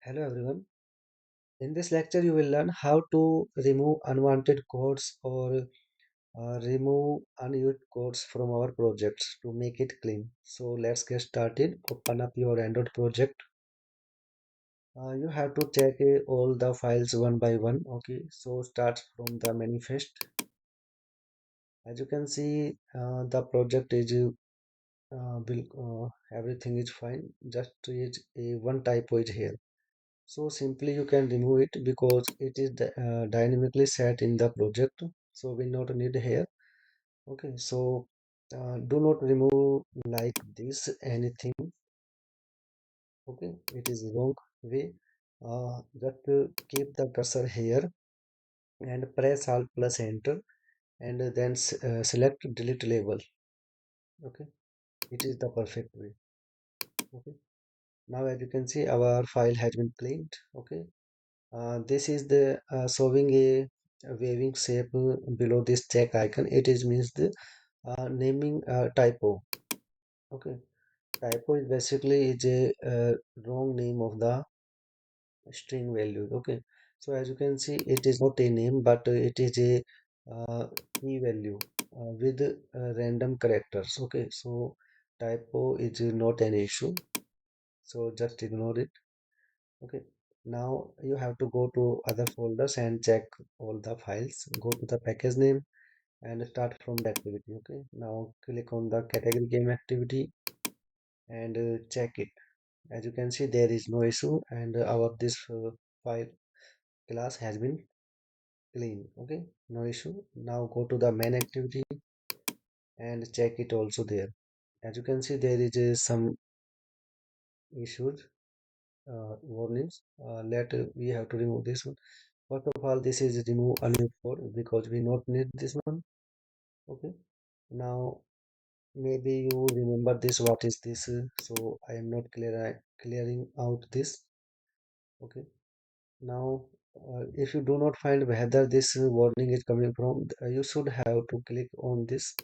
Hello everyone. In this lecture, you will learn how to remove unwanted codes or remove unused codes from our projects to make it clean. So let's get started. Open up your Android project. You have to check all the files one by one. Okay, so start from the manifest. As you can see, the project is everything is fine. Just is a one typo is here. So simply you can remove it because it is dynamically set in the project. So we not need here. Okay, so do not remove like this anything. Okay, it is wrong way. Just keep the cursor here and press Alt plus Enter and then select delete label. Okay, it is the perfect way. Okay, now as you can see our file has been cleaned. Okay, this is the showing a waving shape below this check icon. It is means the naming typo. Okay, typo is basically is a wrong name of the string value. Okay, so as you can see, it is not a name, but it is a key value with random characters. Okay, so typo is not an issue, so just ignore it. Okay, now you have to go to other folders and check all the files. Go to the package name and start from the activity. Okay, now click on the category game activity and check it. As you can see, there is no issue, and our this file class has been clean. Okay, no issue. Now go to the main activity and check it also there. As you can see, there is some issues warnings. Let we have to remove this one. First of all, this is remove unused code because we not need this one. Okay. Now maybe you remember this. What is this? So I am not clearing out this. Okay. Now if you do not find whether this warning is coming from, you should have to click on this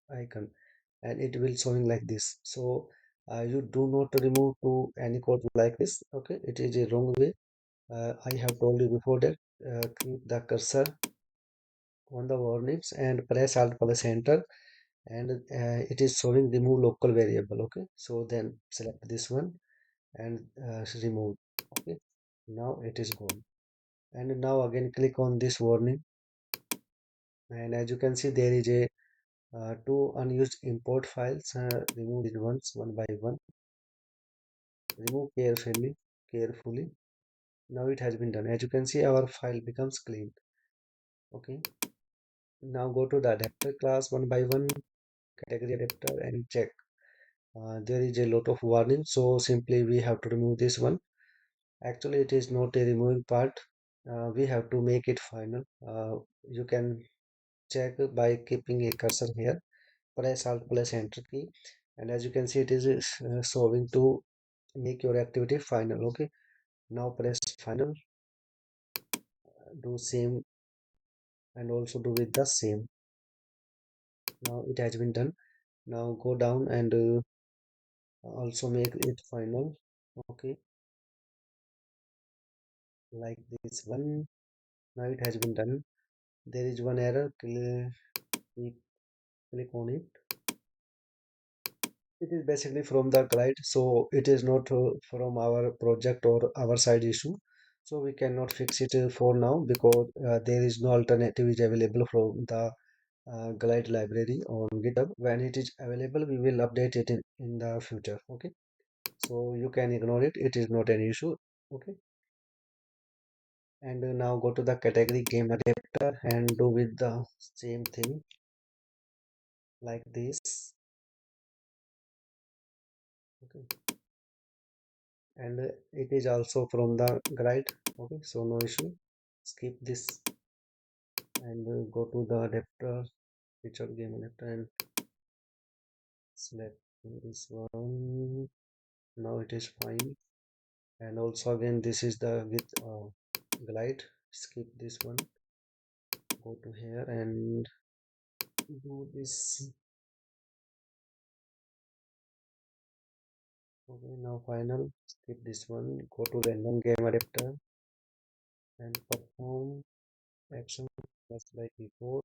icon and it will showing like this. So you do not remove to any code like this. Okay. It is a wrong way. I have told you before that keep the cursor on the warnings and press Alt plus Enter and it is showing remove local variable. Okay, so then select this one and remove. Okay, now it is gone. And now again click on this warning and as you can see there is a two unused import files. Remove these ones one by one. Remove carefully. Now it has been done. As you can see our file becomes clean. Okay, now go to the adapter class one by one, category adapter and check. There is a lot of warning, so simply we have to remove this one. Actually it is not a removing part. We have to make it final. You can check by keeping a cursor here, press Alt plus Enter key and as you can see it is showing to make your activity final. Okay, now press final, do same and also do with the same. Now it has been done. Now go down and also make it final. Okay, like this one. Now it has been done. There is one error. Click on it. It is basically from the client, so it is not from our project or our side issue. So we cannot fix it for now because there is no alternative is available from the glide library on GitHub. When it is available, we will update it in the future. Okay, so you can ignore it. It is not an issue. Okay, and now go to the category game adapter and do with the same thing like this. Okay, and it is also from the guide. Okay, so no issue. Skip this and go to the adapter, feature game adapter and select this one. Now it is fine. And also again this is the with glide. Skip this one, go to here and do this. Okay, now final, skip this one, go to random game adapter and perform action just like before.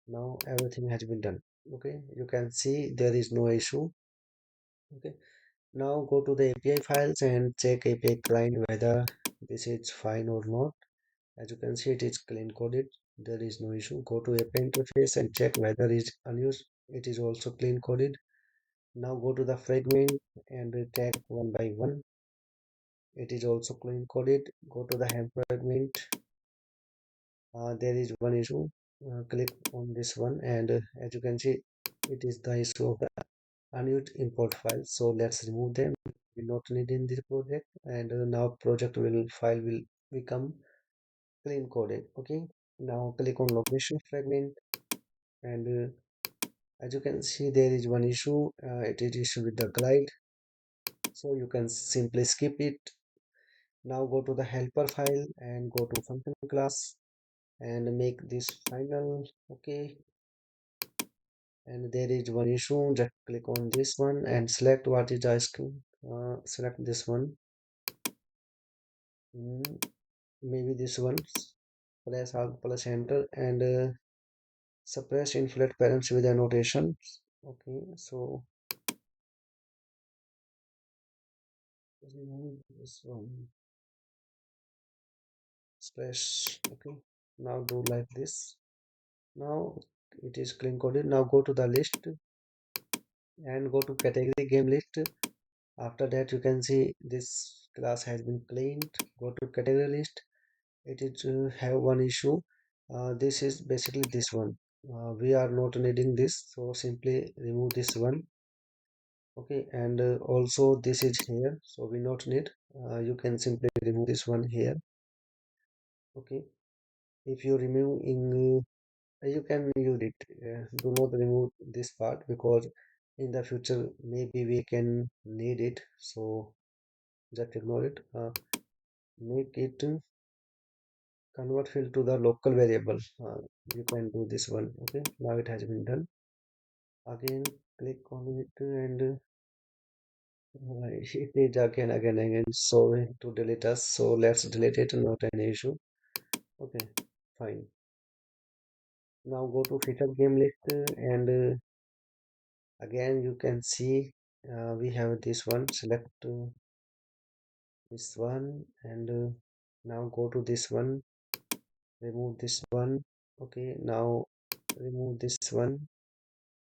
Now everything has been done. Okay, you can see there is no issue. Okay, now go to the API files and check API client whether this is fine or not. As you can see, it is clean coded. There is no issue. Go to API interface and check whether it is unused. It is also clean coded. Now go to the fragment and check one by one. It is also clean coded. Go to the hem fragment. There is one issue. Click on this one, and as you can see, it is the issue of the unused import files. So let's remove them. We not need in this project, and now project will file will become clean coded. Okay. Now click on location fragment, and as you can see, there is one issue. It is issue with the glide, so you can simply skip it. Now go to the helper file and go to function class and make this final. Okay, and there is one issue. Just click on this one and select what is the screen. Select this one. Maybe this one. Press alt plus enter and suppress inflate parents with annotations. Okay, so remove this one. Slash. Okay, now do like this. Now it is clean coded. Now go to the list and go to category game list. After that, you can see this class has been cleaned. Go to category list. It is have one issue. This is basically this one. We are not needing this, so simply remove this one. Okay, and also this is here, so we not need. You can simply remove this one here. Okay, if you remove in you can use it. Do not remove this part because in the future maybe we can need it. So just ignore it. Make it convert field to the local variable. You can do this one. Okay, now it has been done. Again, click on it and it is again. So to delete us. So let's delete it. Not an issue. Okay, fine. Now go to feature game list and again you can see we have this one. Select this one and now go to this one, remove this one. Okay, now remove this one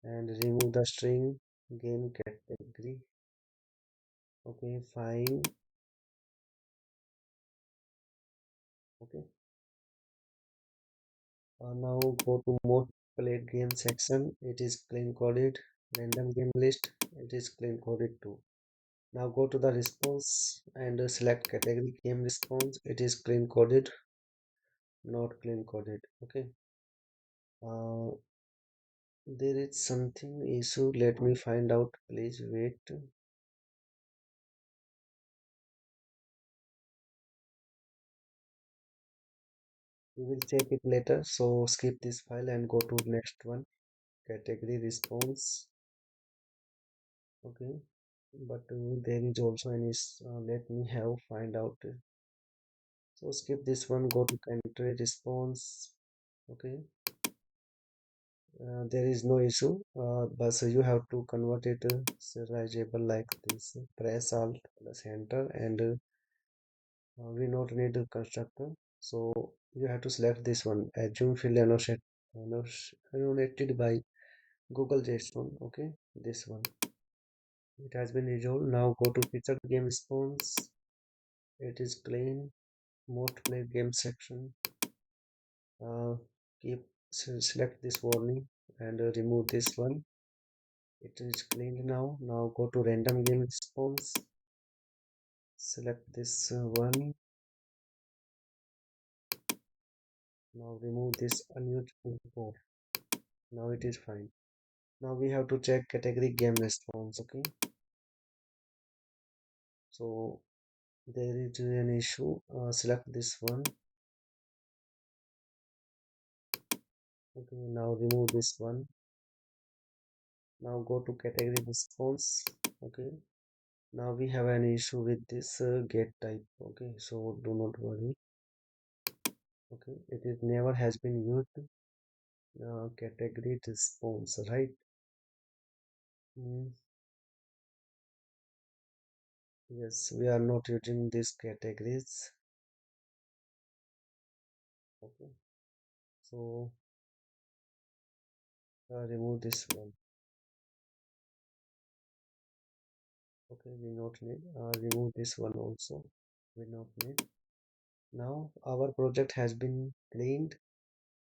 and remove the string game category. Okay, fine. Okay, now go to most played game section. It is clean coded. Random game list, it is clean coded too. Now go to the response and select category game response. It is clean coded, not clean coded. Okay, uh, there is something issue. Let me find out. Please wait. We will check it later. So skip this file and go to next one. Category response. Okay, but there is also any. Let me have find out. So skip this one. Go to country response. Okay, there is no issue. But so you have to convert it serializable like this. Press Alt plus Enter and we not need a constructor. So you have to select this one. Assume field annotated by Google JSON. Okay, this one. It has been resolved. Now go to feature game response. It is clean. Most played game section. Uh, keep select this warning and remove this one. It is cleaned now. Now go to random game response. Select this one. Now remove this unused import. Now it is fine. Now we have to check category game response. Okay, so there is an issue. Select this one. Okay, now remove this one. Now go to category response. Okay, now we have an issue with this get type. Okay, so do not worry. Okay, it is never has been used category response, right? Mm, yes, we are not using these categories. Okay, so remove this one. Okay, we not need. Remove this one also. We not need. Now our project has been cleaned,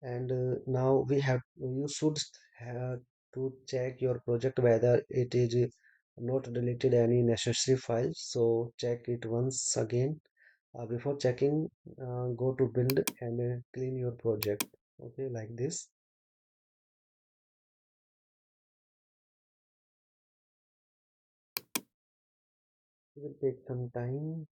and now we have. You should have to check your project whether it is not deleted any necessary files. So check it once again. Before checking, go to build and clean your project. Okay, like this. It will take some time.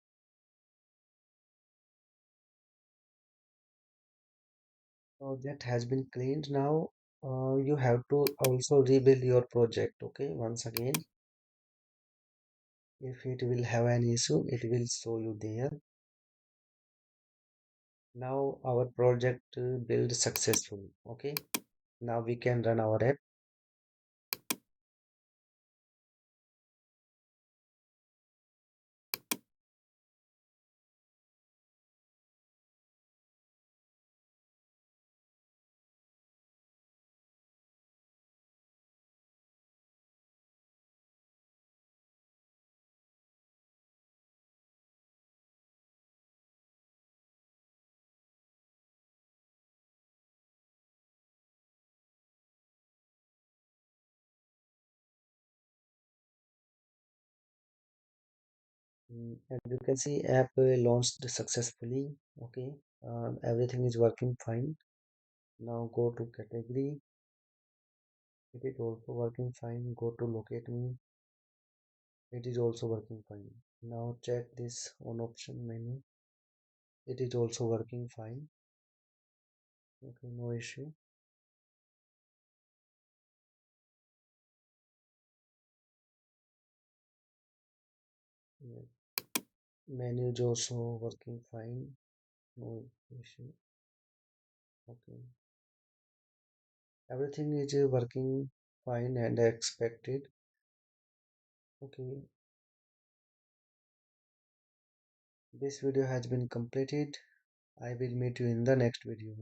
That has been cleaned. Now you have to also rebuild your project. Okay, once again. If it will have an issue, it will show you there. Now our project build successful. Okay, now we can run our app. And you can see app launched successfully. Okay, everything is working fine. Now go to category. It is also working fine. Go to locate me. It is also working fine. Now check this on option menu. It is also working fine. Okay, no issue. Yeah. Menu is also working fine. No issue. Okay. Everything is working fine and expected. Okay. This video has been completed. I will meet you in the next video.